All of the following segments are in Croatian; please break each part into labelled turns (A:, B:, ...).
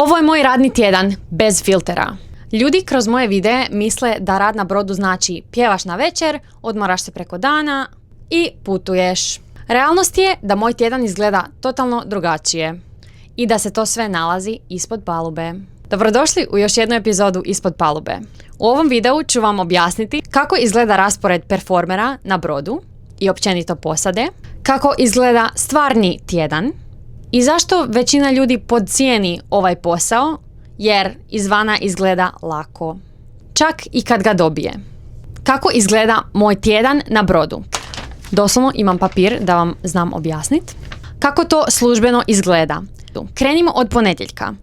A: Ovo je moj radni tjedan, bez filtera. Ljudi kroz moje videe misle da rad na brodu znači pjevaš na večer, odmoraš se preko dana i putuješ. Realnost je da moj tjedan izgleda totalno drugačije i da se to sve nalazi ispod palube. Dobrodošli u još jednu epizodu Ispod palube. U ovom videu ću vam objasniti kako izgleda raspored performera na brodu i općenito posade, kako izgleda stvarni tjedan i zašto većina ljudi podcijeni ovaj posao jer izvana izgleda lako. Čak i kad ga dobije. Kako izgleda moj tjedan na brodu? Doslovno imam papir da vam znam objasniti. Kako to službeno izgleda? Krenimo od ponedjeljka.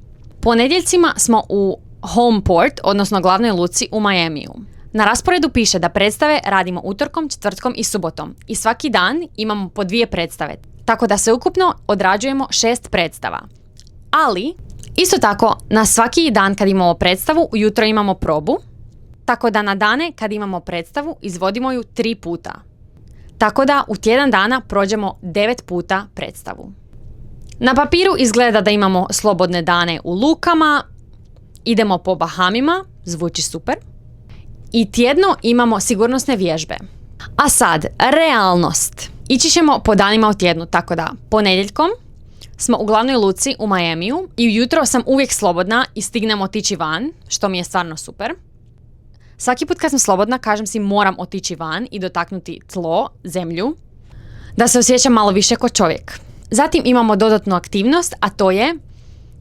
A: Ponedjeljcima smo u home port, odnosno glavnoj luci u Miamiju. Na rasporedu piše da predstave radimo utorkom, četvrtkom i subotom. I svaki dan imamo po 2 predstave. Tako da se ukupno odrađujemo 6 predstava. Ali, isto tako, na svaki dan kad imamo predstavu, ujutro imamo probu. Tako da na dane kad imamo predstavu, izvodimo ju 3 puta. Tako da u tjedan dana prođemo 9 puta predstavu. Na papiru izgleda da imamo slobodne dane u lukama, idemo po Bahamima, zvuči super. I tjedno imamo sigurnosne vježbe. A sad, realnost. Ići ćemo po danima u tjednu, tako da ponedjeljkom smo u glavnoj luci u Miamiju i ujutro sam uvijek slobodna i stignem otići van, što mi je stvarno super. Svaki put kad sam slobodna kažem si moram otići van i dotaknuti tlo, zemlju, da se osjećam malo više kao čovjek. Zatim imamo dodatnu aktivnost, a to je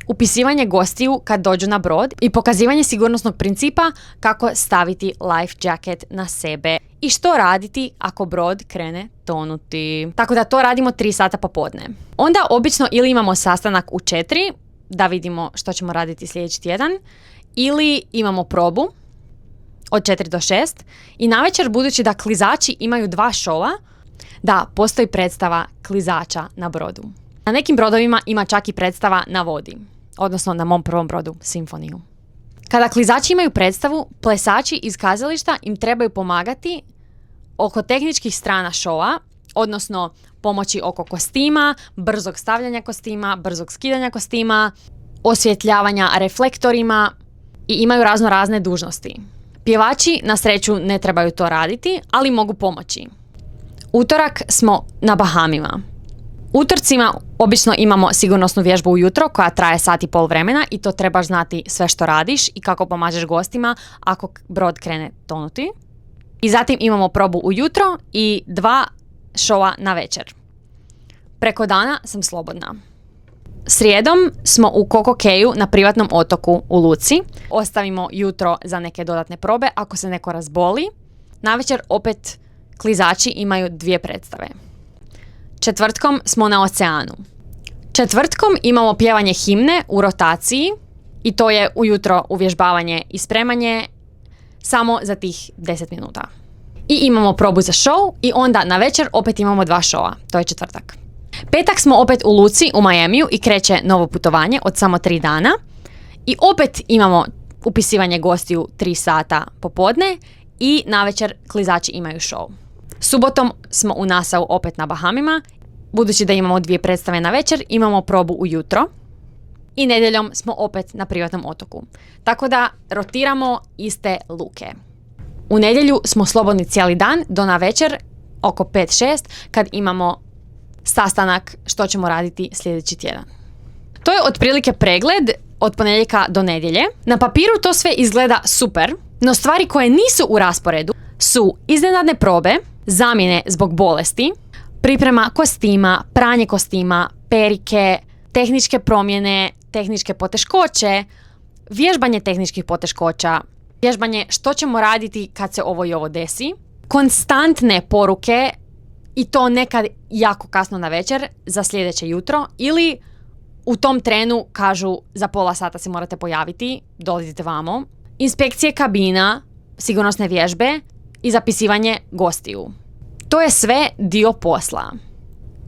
A: upisivanje gostiju kad dođu na brod i pokazivanje sigurnosnog principa kako staviti life jacket na sebe i što raditi ako brod krene tonuti. Tako da to radimo 3 sata popodne. Onda obično ili imamo sastanak u 4 da vidimo što ćemo raditi sljedeći tjedan ili imamo probu od 4 do 6 i navečer, budući da klizači imaju 2 šova, da postoji predstava klizača na brodu. Na nekim brodovima ima čak i predstava na vodi, odnosno na mom prvom brodu, Simfoniju. Kada klizači imaju predstavu, plesači iz kazališta im trebaju pomagati oko tehničkih strana šova, odnosno pomoći oko kostima, brzog stavljanja kostima, brzog skidanja kostima, osvjetljavanja reflektorima i imaju razne dužnosti. Pjevači na sreću ne trebaju to raditi, ali mogu pomoći. Utorak smo na Bahamima. Utorcima obično imamo sigurnosnu vježbu ujutro koja traje 1,5 sata vremena i to trebaš znati sve što radiš i kako pomažeš gostima ako brod krene tonuti. I zatim imamo probu ujutro i 2 šova na večer. Preko dana sam slobodna. Srijedom smo u Coco Cayu na privatnom otoku u luci. Ostavimo jutro za neke dodatne probe ako se neko razboli. Navečer opet klizači imaju 2 predstave. Četvrtkom smo na oceanu. Četvrtkom imamo pjevanje himne u rotaciji i to je ujutro uvježbavanje i spremanje samo za tih 10 minuta. I imamo probu za show i onda na večer opet imamo 2 šova. To je četvrtak. Petak smo opet u luci u Miamiju i kreće novo putovanje od samo 3 dana. I opet imamo upisivanje gostiju 3 sata popodne i navečer klizači imaju show. Subotom smo u Nassau opet na Bahamima, budući da imamo 2 predstave na večer, imamo probu ujutro i nedjeljom smo opet na privatnom otoku. Tako da rotiramo iste luke. U nedjelju smo slobodni cijeli dan do na večer oko 5-6 kad imamo sastanak što ćemo raditi sljedeći tjedan. To je otprilike pregled od ponedjeljka do nedjelje. Na papiru to sve izgleda super, no stvari koje nisu u rasporedu su iznenadne probe, zamjene zbog bolesti, priprema kostima, pranje kostima, perike, tehničke promjene, tehničke poteškoće, vježbanje tehničkih poteškoća, vježbanje što ćemo raditi kad se ovo i ovo desi, konstantne poruke i to nekad jako kasno na večer za sljedeće jutro ili u tom trenu kažu za pola sata se morate pojaviti, dolazite vamo, inspekcije kabina, sigurnosne vježbe i zapisivanje gostiju. To je sve dio posla.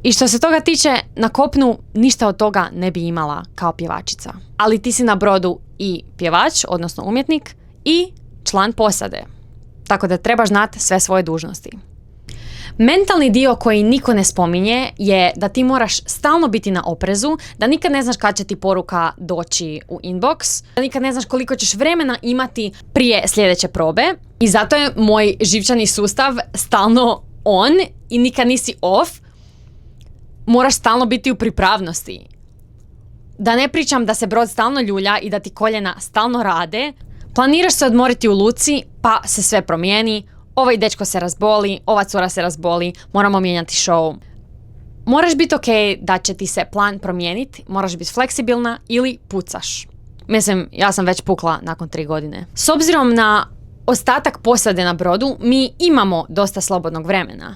A: I što se toga tiče, na kopnu ništa od toga ne bi imala kao pjevačica. Ali ti si na brodu i pjevač, odnosno umjetnik, i član posade. Tako da trebaš znati sve svoje dužnosti. Mentalni dio koji niko ne spominje je da ti moraš stalno biti na oprezu, da nikad ne znaš kad će ti poruka doći u inbox, da nikad ne znaš koliko ćeš vremena imati prije sljedeće probe i zato je moj živčani sustav stalno on i nikad nisi off. Moraš stalno biti u pripravnosti. Da ne pričam da se brod stalno ljulja i da ti koljena stalno rade. Planiraš se odmoriti u luci, pa se sve promijeni. Ovaj dečko se razboli, ova cura se razboli, moramo mijenjati show. Moraš biti ok da će ti se plan promijeniti, moraš biti fleksibilna ili pucaš. Mislim, ja sam već pukla nakon 3 godine. S obzirom na ostatak posade na brodu, mi imamo dosta slobodnog vremena.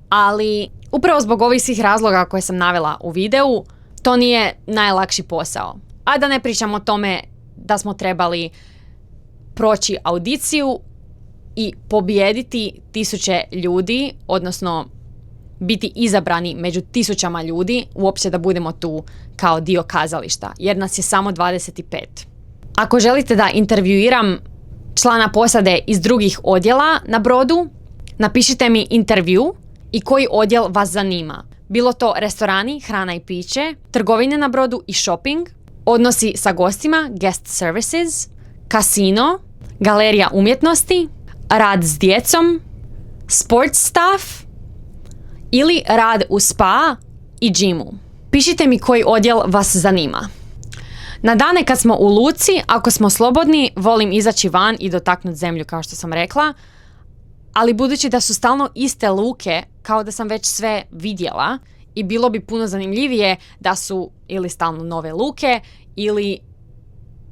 A: Ali upravo zbog ovih svih razloga koje sam navela u videu, to nije najlakši posao. A da ne pričam o tome da smo trebali proći audiciju i pobijediti 1000 ljudi, odnosno biti izabrani među 1000 ljudi, uopće da budemo tu kao dio kazališta, jer nas je samo 25. Ako želite da intervjuiram člana posade iz drugih odjela na brodu, napišite mi intervju i koji odjel vas zanima. Bilo to restorani, hrana i piće, trgovine na brodu i shopping, odnosi sa gostima, guest services, kasino, galerija umjetnosti, rad s djecom, sports staff ili rad u spa i džimu. Pišite mi koji odjel vas zanima. Na dane kad smo u luci, ako smo slobodni, volim izaći van i dotaknuti zemlju kao što sam rekla, ali budući da su stalno iste luke, kao da sam već sve vidjela i bilo bi puno zanimljivije da su ili stalno nove luke ili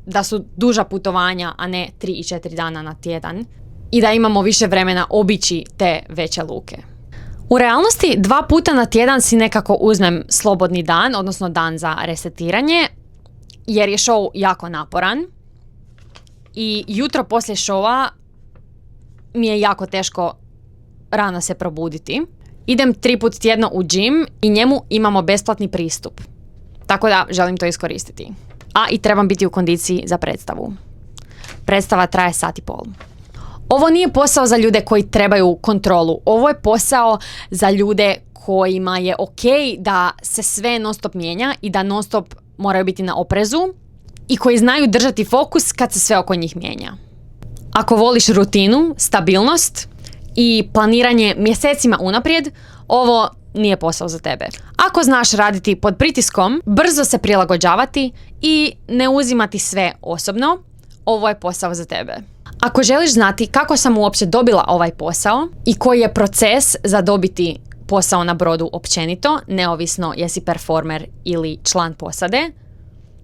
A: da su duža putovanja, a ne 3 i 4 dana na tjedan i da imamo više vremena obići te veće luke. U realnosti 2 puta na tjedan si nekako uzmem slobodni dan, odnosno dan za resetiranje, jer je show jako naporan i jutro poslije showa mi je jako teško rano se probuditi. Idem 3 put tjedno u gym i njemu imamo besplatni pristup. Tako da želim to iskoristiti. A i trebam biti u kondiciji za predstavu. Predstava traje 1,5 sata. Ovo nije posao za ljude koji trebaju kontrolu. Ovo je posao za ljude kojima je ok da se sve non stop mijenja i da non stop moraju biti na oprezu i koji znaju držati fokus kad se sve oko njih mijenja. Ako voliš rutinu, stabilnost i planiranje mjesecima unaprijed, ovo nije posao za tebe. Ako znaš raditi pod pritiskom, brzo se prilagođavati i ne uzimati sve osobno, ovo je posao za tebe. Ako želiš znati kako sam uopće dobila ovaj posao i koji je proces za dobiti posao na brodu općenito, neovisno jesi performer ili član posade,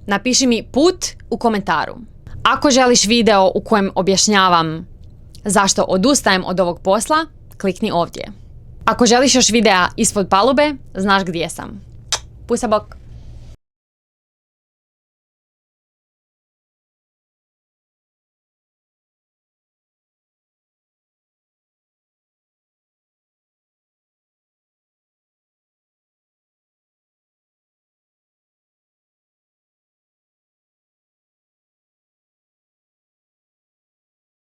A: napiši mi put u komentaru. Ako želiš video u kojem objašnjavam zašto odustajem od ovog posla, klikni ovdje. Ako želiš još videa ispod palube, znaš gdje sam. Pusa bok!